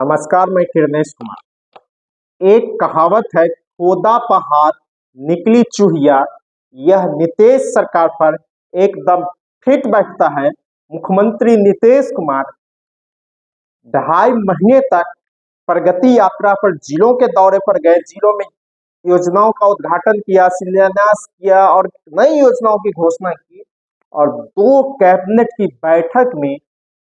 नमस्कार, मैं किरणेश कुमार। एक कहावत है, खोदा पहाड़ निकली चूहिया। यह नीतीश सरकार पर एकदम फिट बैठता है। मुख्यमंत्री नीतीश कुमार 2.5 महीने तक प्रगति यात्रा पर जिलों के दौरे पर गए, जिलों में योजनाओं का उद्घाटन किया, शिलान्यास किया और नई योजनाओं की घोषणा की। और 2 कैबिनेट की बैठक में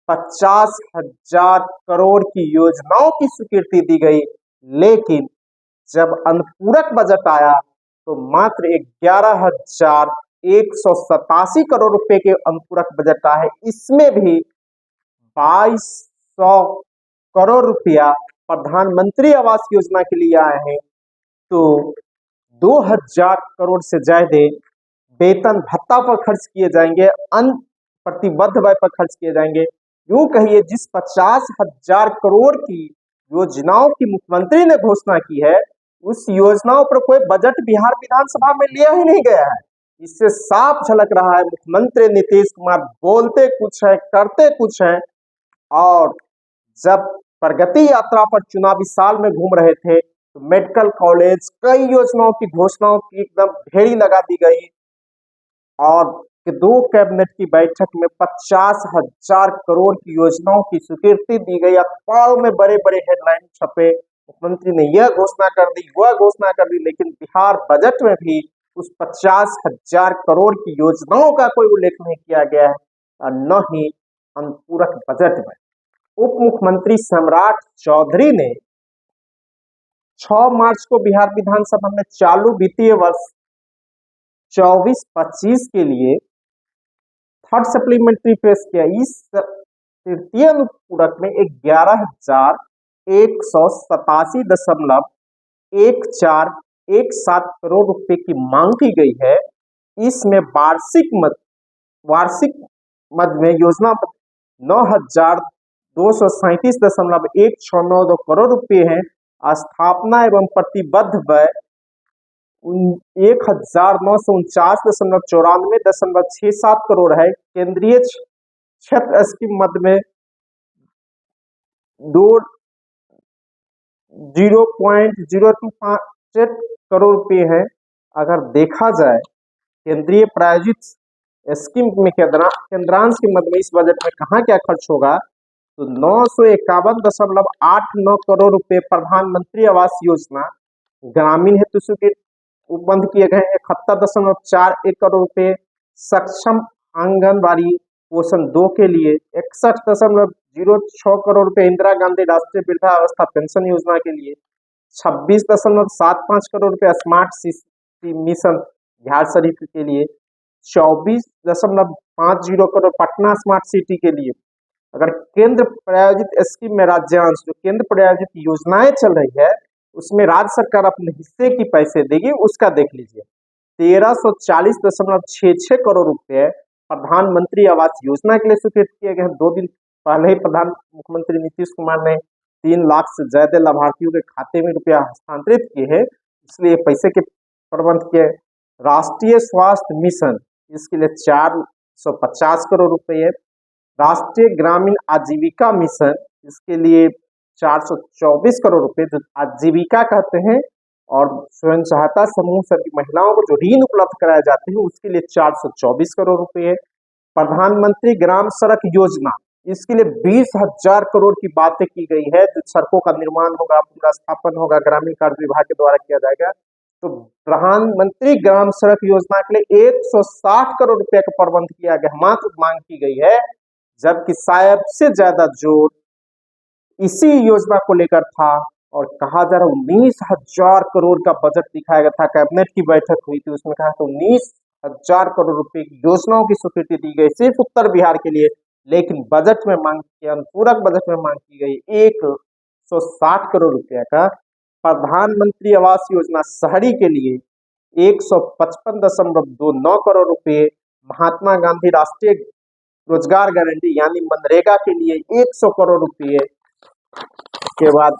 50,000 करोड़ की योजनाओं की स्वीकृति दी गई। लेकिन जब अनुपूरक बजट आया तो मात्र 11,187 करोड़ रुपए के अनुपूरक बजट आए। इसमें भी 2,200 करोड़ रुपया प्रधानमंत्री आवास योजना के लिए आए हैं। तो 2,000 करोड़ से ज्यादा वेतन भत्ता पर खर्च किए जाएंगे, अन्य प्रतिबद्ध व्यय पर खर्च किए जाएंगे। यूं कहिए, जिस 50,000 करोड़ की योजनाओं की मुख्यमंत्री ने घोषणा की है, उस योजनाओं पर कोई बजट बिहार विधानसभा में लिया ही नहीं गया है। इससे साफ झलक रहा है, मुख्यमंत्री नीतीश कुमार बोलते कुछ है, करते कुछ है। और जब प्रगति यात्रा पर चुनावी साल में घूम रहे थे तो मेडिकल कॉलेज, कई योजनाओं की घोषणाओं की एकदम ढेरी लगा दी गई। और 2 कैबिनेट की बैठक में 50,000 करोड़ की योजनाओं की स्वीकृति दी गई। अखबारों में बड़े बड़े हेडलाइन छपे, मुख्यमंत्री ने यह घोषणा कर दी, वह घोषणा कर दी। लेकिन बिहार बजट में भी उस 50,000 करोड़ की योजनाओं का कोई उल्लेख नहीं किया गया है, और न ही अनुपूरक बजट में। उप मुख्यमंत्री सम्राट चौधरी ने 6 मार्च को बिहार विधानसभा में चालू वित्तीय वर्ष 24-25 के लिए थर्ड सप्लीमेंट्री पेश किया। इस तृतीय अनुपूरक में 11,187.1417 करोड़ रुपए की मांग की गई है। इसमें वार्षिक मद में योजना 9,237.1692 करोड़ रुपए है। स्थापना एवं प्रतिबद्ध व्यय 1,949.94,67 करोड़ है। केंद्रीय क्षेत्र स्कीम मद में 0.025 करोड़ रुपए है। अगर देखा जाए केंद्रीय प्रायोजित स्कीम में केंद्रांश की मद में इस बजट में कहाँ क्या खर्च होगा, तो 951.89 करोड़ रुपए प्रधानमंत्री आवास योजना ग्रामीण हेतु स्वीकृत उपबंध किए गए। 71.41 करोड़ रुपए सक्षम आंगनबाड़ी पोषण 2 के लिए। 61.06 करोड़ रुपए इंदिरा गांधी राष्ट्रीय वृद्धावस्था पेंशन योजना के लिए। 26.75 करोड़ रुपए smart city mission Bihar Sharif के लिए। 24.50 करोड़ पटना स्मार्ट सिटी के लिए। अगर केंद्र प्रायोजित स्कीम में राज्यांश, जो केंद्र प्रायोजित योजनाएं चल रही है, उसमें राज्य सरकार अपने हिस्से की पैसे देगी, उसका देख लीजिए। 1340.66 करोड़ रुपए प्रधानमंत्री आवास योजना के लिए स्वीकृत किए गए हैं। 2 दिन पहले ही मुख्यमंत्री नीतीश कुमार ने 3 लाख से ज्यादा लाभार्थियों के खाते में रुपया हस्तांतरित किए हैं, इसलिए पैसे के प्रबंध किए। राष्ट्रीय स्वास्थ्य मिशन, इसके लिए 450 करोड़ रुपए है। राष्ट्रीय ग्रामीण आजीविका मिशन, इसके लिए 424 करोड़ रुपए, जो आजीविका कहते हैं, और स्वयं सहायता समूह सभी महिलाओं को जो ऋण उपलब्ध कराए जाते हैं, उसके लिए 424 करोड़ रुपए है। प्रधानमंत्री ग्राम सड़क योजना, इसके लिए 20,000 करोड़ की बातें की गई है, जो सड़कों का निर्माण होगा, पूरा स्थापन होगा, ग्रामीण कार्य विभाग के द्वारा किया जाएगा। तो प्रधानमंत्री ग्राम सड़क योजना के लिए 160 करोड़ रुपए का प्रबंध किया गया, मात्र मांग की गई है। जबकि शायद से ज्यादा जोर इसी योजना को लेकर था, और कहा जा रहा 19,000 करोड़ का बजट दिखाया गया था। कैबिनेट की बैठक हुई थी, उसमें कहा था 19,000 करोड़ रुपए की योजनाओं की स्वीकृति दी गई सिर्फ उत्तर बिहार के लिए। लेकिन बजट में मांग की, अनुपूरक बजट में मांग की गई 160 करोड़ रुपया का। प्रधानमंत्री आवास योजना शहरी के लिए 155.29 करोड़ रुपए। महात्मा गांधी राष्ट्रीय रोजगार गारंटी यानी मनरेगा के लिए 100 करोड़ रुपए। के बाद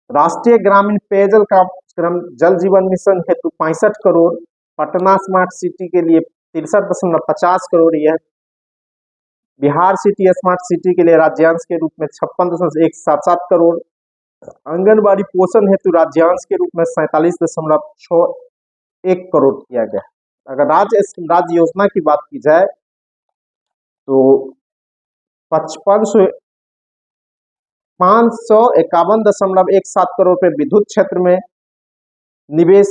राष्ट्रीय ग्रामीण पेयजल कार्यक्रम जल जीवन मिशन हेतु 65 करोड़। पटना स्मार्ट सिटी के लिए 63.50 करोड़। यह बिहार सिटी स्मार्ट सिटी के लिए राज्यांश के रूप में 56.177 करोड़, आंगनबाड़ी पोषण हेतु राज्यांश के रूप में 47.61 करोड़ किया गया। अगर राज्य योजना की बात की जाए तो 551.17 करोड़ रुपए विद्युत क्षेत्र में निवेश,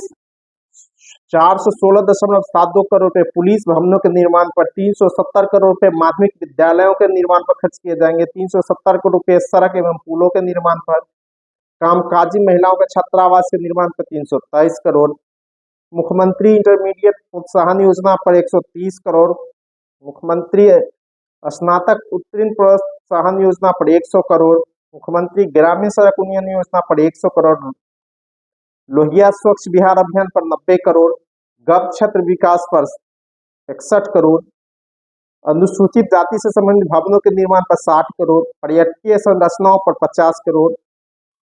416.72 करोड़ रुपए पुलिस भवनों के निर्माण पर, 370 करोड़ रुपए माध्यमिक विद्यालयों के निर्माण पर खर्च किए जाएंगे, 370 करोड़ रुपए सड़क एवं पुलों के निर्माण पर, कामकाजी महिलाओं के छात्रावास के निर्माण पर 323 करोड़, मुख्यमंत्री इंटरमीडिएट प्रोत्साहन योजना पर 130 करोड़, मुख्यमंत्री स्नातक उत्तीर्ण प्रोत्साहन योजना पर 100 करोड़, मुख्यमंत्री ग्रामीण सड़क उन्नयन योजना पर 100 करोड़, लोहिया स्वच्छ बिहार अभियान पर 90 करोड़, गव क्षेत्र विकास पर 61 करोड़, अनुसूचित जाति से संबंधित भवनों के निर्माण पर 60 करोड़, पर्यटकीय संरचनाओं पर 50 करोड़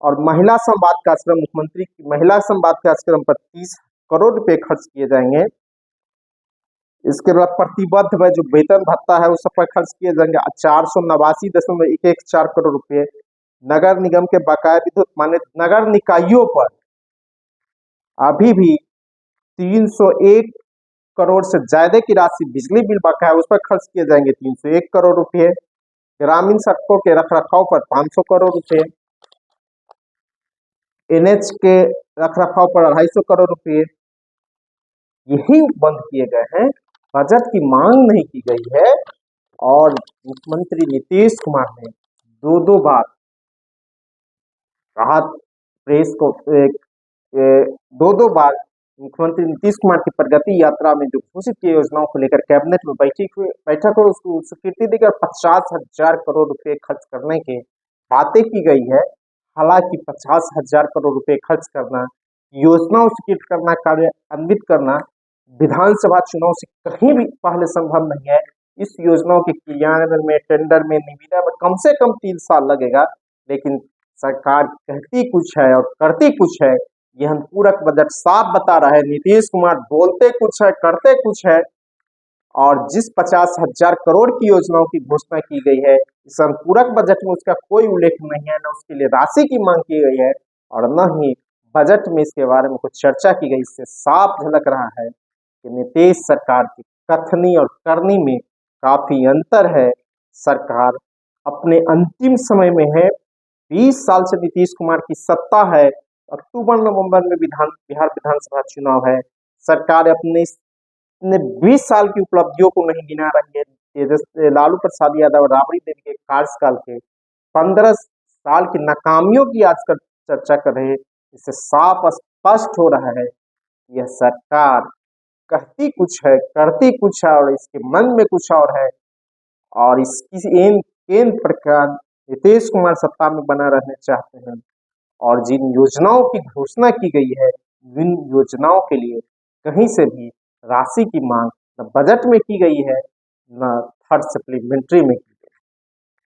और महिला संवाद का आश्रम, मुख्यमंत्री की महिला संवाद का आश्रम पर 30 करोड़ रुपए खर्च किए जाएंगे। इसके बाद प्रतिबद्ध जो वेतन भत्ता है उस पर खर्च किए जाएंगे 489.114 करोड़ रुपए। नगर निगम के बकाया विद्युत मान्य नगर निकायों पर अभी भी 301 करोड़ से ज्यादा की राशि बिजली बिल बकाया उस पर खर्च किए जाएंगे 301 करोड़ रुपए। ग्रामीण सड़कों के रखरखाव पर 500 करोड़ रुपए, एनएच के रखरखाव पर 250 करोड़ रुपए यही बंद किए गए हैं। बजट की मांग नहीं की गई है और मुख्यमंत्री नीतीश कुमार ने दो बार राहत प्रेस को दो बार मुख्यमंत्री नीतीश कुमार की प्रगति यात्रा में जो घोषित की योजनाओं को लेकर कैबिनेट में बैठक और उसको स्वीकृति देकर 50,000 करोड़ रुपए खर्च करने के बातें की गई है। हालांकि 50,000 करोड़ रुपए खर्च करना, योजनाओं स्वीकृत करना, कार्यान्वित करना विधानसभा चुनाव से कहीं भी पहले संभव नहीं है। इस योजनाओं के क्रियान्वयन में, टेंडर में, निविदा में कम से कम 3 साल लगेगा, लेकिन सरकार कहती कुछ है और करती कुछ है। यह अनुपूरक बजट साफ बता रहा है। नीतीश कुमार बोलते कुछ है, करते कुछ है और जिस 50,000 करोड़ की योजनाओं की घोषणा की गई है इस अनुपूरक बजट में उसका कोई उल्लेख नहीं है, न उसके लिए राशि की मांग की गई है और न ही बजट में इसके बारे में कुछ चर्चा की गई। इससे साफ झलक रहा है कि नीतीश सरकार की कथनी और करनी में काफी अंतर है। सरकार अपने अंतिम समय में है। 20 साल से नीतीश कुमार की सत्ता है। अक्टूबर नवंबर में बिहार विधानसभा चुनाव है। सरकार अपने 20 साल की उपलब्धियों को नहीं गिना रही है। लालू प्रसाद यादव और राबड़ी देवी के कार्यकाल के 15 साल की नाकामियों की आज चर्चा कर रहे हैं। इससे साफ स्पष्ट हो रहा है यह सरकार कहती कुछ है, करती कुछ है और इसके मन में कुछ और है और इसकी केंद्र प्रकार नीतीश कुमार सत्ता में बना रहना चाहते हैं और जिन योजनाओं की घोषणा की गई है जिन योजनाओं के लिए कहीं से भी राशि की मांग न बजट में की गई है न थर्ड सप्लीमेंट्री में की